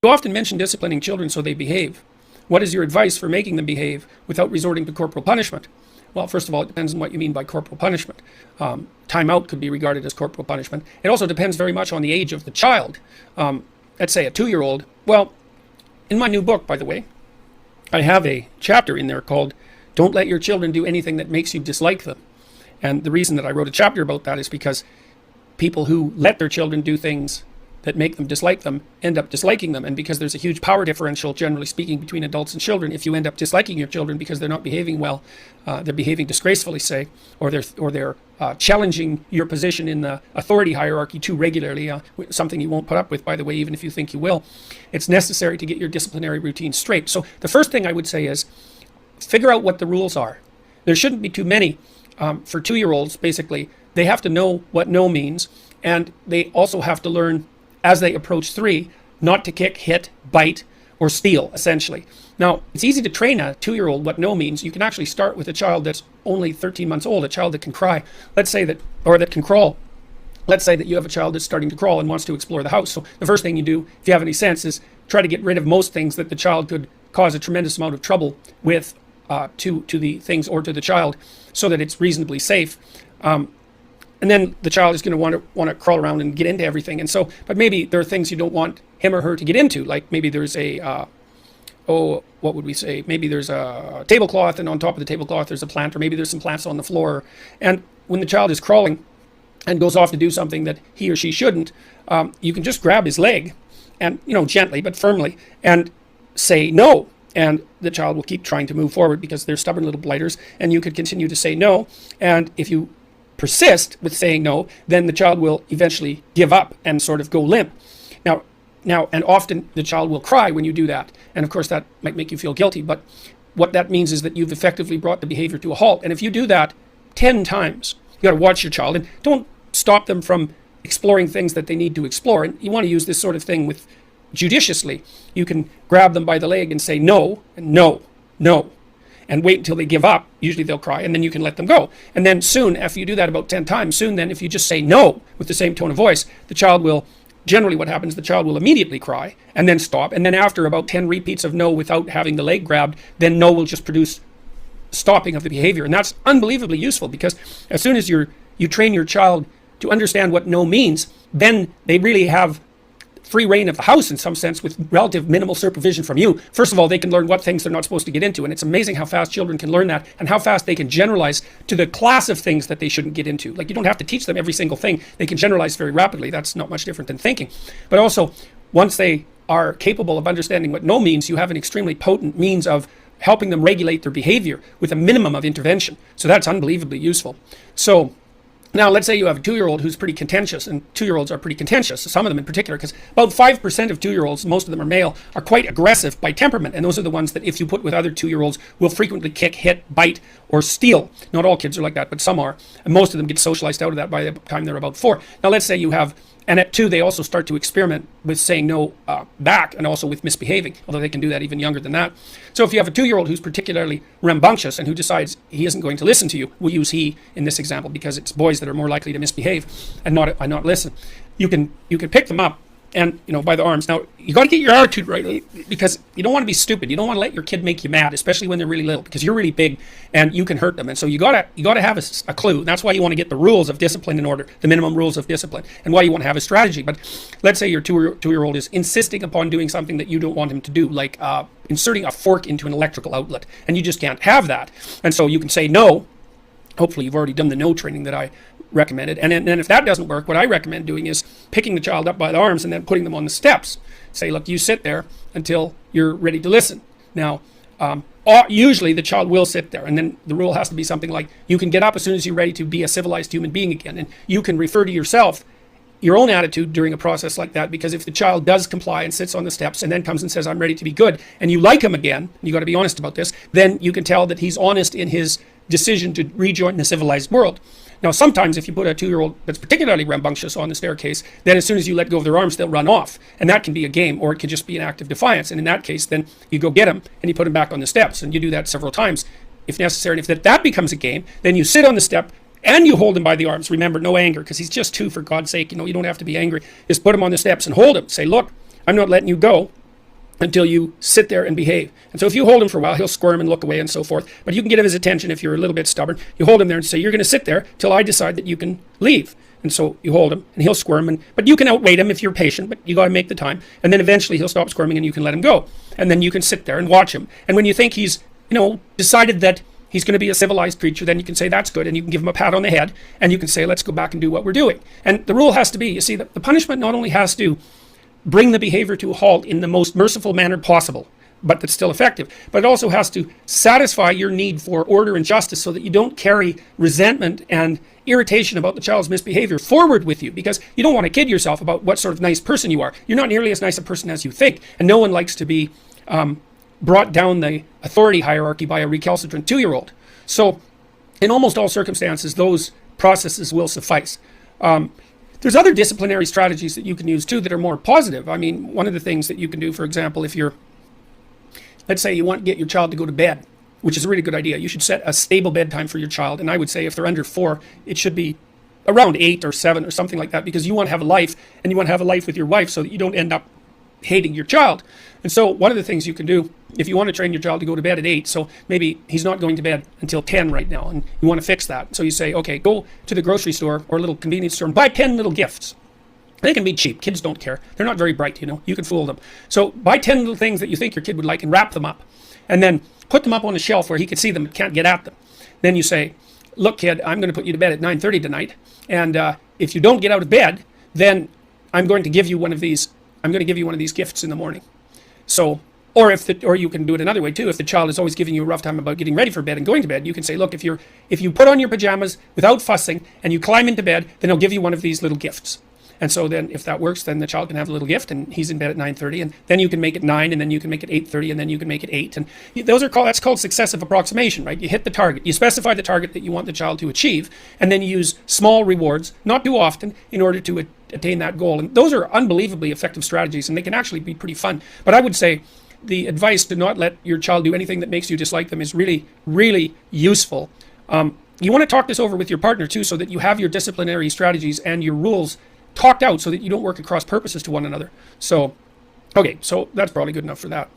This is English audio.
You often mention disciplining children so they behave. What is your advice for making them behave without resorting to corporal punishment? Well, first of all, it depends on what you mean by corporal punishment. Timeout could be regarded as corporal punishment. It also depends very much on the age of the child. Let's say a 2-year-old. Well, in my new book, by the way, I have a chapter in there called Don't Let Your Children Do Anything That Makes You Dislike Them. And the reason that I wrote a chapter about that is because people who let their children do things that make them dislike them end up disliking them. And because there's a huge power differential, generally speaking, between adults and children, if you end up disliking your children because they're not behaving well, they're behaving disgracefully, say, or they're challenging your position in the authority hierarchy too regularly, something you won't put up with, by the way, even if you think you will, it's necessary to get your disciplinary routine straight. So the first thing I would say is figure out what the rules are. There shouldn't be too many. For 2-year-olds, basically, they have to know what no means, and they also have to learn as they approach 3, not to kick, hit, bite, or steal, essentially. Now, it's easy to train a 2-year-old what no means. You can actually start with a child that's only 13 months old, a child that can cry, let's say that, or that can crawl. Let's say that you have a child that's starting to crawl and wants to explore the house. So the first thing you do, if you have any sense, is try to get rid of most things that the child could cause a tremendous amount of trouble with to the things or to the child, so that it's reasonably safe. And then the child is going to want to crawl around and get into everything. And so, but maybe there are things you don't want him or her to get into. Like maybe there's a, what would we say? Maybe there's a tablecloth, and on top of the tablecloth there's a plant, or maybe there's some plants on the floor. And when the child is crawling and goes off to do something that he or she shouldn't, you can just grab his leg and, gently but firmly, and say no. And the child will keep trying to move forward because they're stubborn little blighters, and you could continue to say no. And if you persist with saying no, then the child will eventually give up and sort of go limp. Now, and often the child will cry when you do that. And of course that might make you feel guilty, but what that means is that you've effectively brought the behavior to a halt. And if you do that 10 times, you got to watch your child, and don't stop them from exploring things that they need to explore. And you want to use this sort of thing with judiciously. You can grab them by the leg and say no, and no, no, and wait until they give up. Usually they'll cry, and then you can let them go. And then soon, after you do that about 10 times, soon then, if you just say no with the same tone of voice, the child will, generally what happens, the child will immediately cry and then stop. And then after about 10 repeats of no without having the leg grabbed, then no will just produce stopping of the behavior. And that's unbelievably useful, because as soon as you train your child to understand what no means, then they really have free reign of the house in some sense, with relative minimal supervision from you. First of all, they can learn what things they're not supposed to get into, and it's amazing how fast children can learn that, and how fast they can generalize to the class of things that they shouldn't get into. Like, you don't have to teach them every single thing. They can generalize very rapidly. That's not much different than thinking. But also, once they are capable of understanding what no means, you have an extremely potent means of helping them regulate their behavior with a minimum of intervention. So that's unbelievably useful. So now, let's say you have a 2-year-old who's pretty contentious, and 2-year-olds are pretty contentious, some of them in particular, because about 5% of 2-year-olds, most of them are male, are quite aggressive by temperament, and those are the ones that if you put with other 2-year-olds will frequently kick, hit, bite, or steal. Not all kids are like that, but some are, and most of them get socialized out of that by the time they're about 4. Now, let's say you have, and at 2, they also start to experiment with saying no back, and also with misbehaving, although they can do that even younger than that. So if you have a 2-year-old who's particularly rambunctious and who decides he isn't going to listen to you, we'll use he in this example because it's boys that are more likely to misbehave and not listen. You can pick them up and, by the arms. Now, you got to get your attitude right, because you don't want to be stupid. You don't want to let your kid make you mad, especially when they're really little, because you're really big and you can hurt them. And so you got to have a clue. That's why you want to get the rules of discipline in order, the minimum rules of discipline, and why you want to have a strategy. But let's say your 2-year-old is insisting upon doing something that you don't want him to do, like inserting a fork into an electrical outlet, and you just can't have that. And so you can say no. Hopefully you've already done the no training that I recommended. And then if that doesn't work, what I recommend doing is picking the child up by the arms and then putting them on the steps. Say, look, you sit there until you're ready to listen. Now, usually the child will sit there, and then the rule has to be something like, you can get up as soon as you're ready to be a civilized human being again. And you can refer to yourself, your own attitude during a process like that, because if the child does comply and sits on the steps and then comes and says, I'm ready to be good, and you like him again, you got to be honest about this, then you can tell that he's honest in his decision to rejoin the civilized world. Now, sometimes if you put a 2-year-old that's particularly rambunctious on the staircase, then as soon as you let go of their arms, they'll run off. And that can be a game, or it could just be an act of defiance. And in that case, then you go get him and you put him back on the steps. And you do that several times if necessary. And if that becomes a game, then you sit on the step and you hold him by the arms. Remember, no anger, because he's just 2, for God's sake. You don't have to be angry. Just put him on the steps and hold him. Say, look, I'm not letting you go until you sit there and behave. And so if you hold him for a while, he'll squirm and look away and so forth. But you can get his attention if you're a little bit stubborn. You hold him there and say, you're going to sit there till I decide that you can leave. And so you hold him and he'll squirm, but you can outwait him if you're patient, but you got to make the time. And then eventually he'll stop squirming and you can let him go. And then you can sit there and watch him. And when you think he's, decided that he's going to be a civilized creature, then you can say that's good, and you can give him a pat on the head, and you can say, let's go back and do what we're doing. And the rule has to be, you see, that the punishment not only has to bring the behavior to a halt in the most merciful manner possible, but that's still effective, but it also has to satisfy your need for order and justice so that you don't carry resentment and irritation about the child's misbehavior forward with you, because you don't want to kid yourself about what sort of nice person you are. You're not nearly as nice a person as you think, and no one likes to be brought down the authority hierarchy by a recalcitrant 2-year-old. So in almost all circumstances, those processes will suffice. There's other disciplinary strategies that you can use too that are more positive. I mean, one of the things that you can do, for example, if you're, let's say you want to get your child to go to bed, which is a really good idea. You should set a stable bedtime for your child. And I would say if they're under 4, it should be around 8 or 7 or something like that, because you want to have a life, and you want to have a life with your wife so that you don't end up hating your child. And so one of the things you can do, if you want to train your child to go to bed at 8, so maybe he's not going to bed until 10 right now, and you want to fix that. So you say, okay, go to the grocery store or a little convenience store and buy 10 little gifts. They can be cheap. Kids don't care. They're not very bright, you can fool them. So buy 10 little things that you think your kid would like and wrap them up, and then put them up on a shelf where he can see them and can't get at them. Then you say, look, kid, I'm going to put you to bed at 9:30 tonight, and if you don't get out of bed, then I'm going to give you one of these gifts in the morning. So, or you can do it another way too. If the child is always giving you a rough time about getting ready for bed and going to bed, you can say, look, if you put on your pajamas without fussing and you climb into bed, then I'll give you one of these little gifts. And so then if that works, then the child can have a little gift, and he's in bed at 9:30, and then you can make it 9, and then you can make it 8:30, and then you can make it 8. And that's called successive approximation, right? You hit the target. You specify the target that you want the child to achieve, and then you use small rewards, not too often, in order to attain that goal. And those are unbelievably effective strategies, and they can actually be pretty fun. But I would say the advice to not let your child do anything that makes you dislike them is really, really useful. You want to talk this over with your partner too, so that you have your disciplinary strategies and your rules talked out so that you don't work at cross purposes to one another. So, okay, so that's probably good enough for that.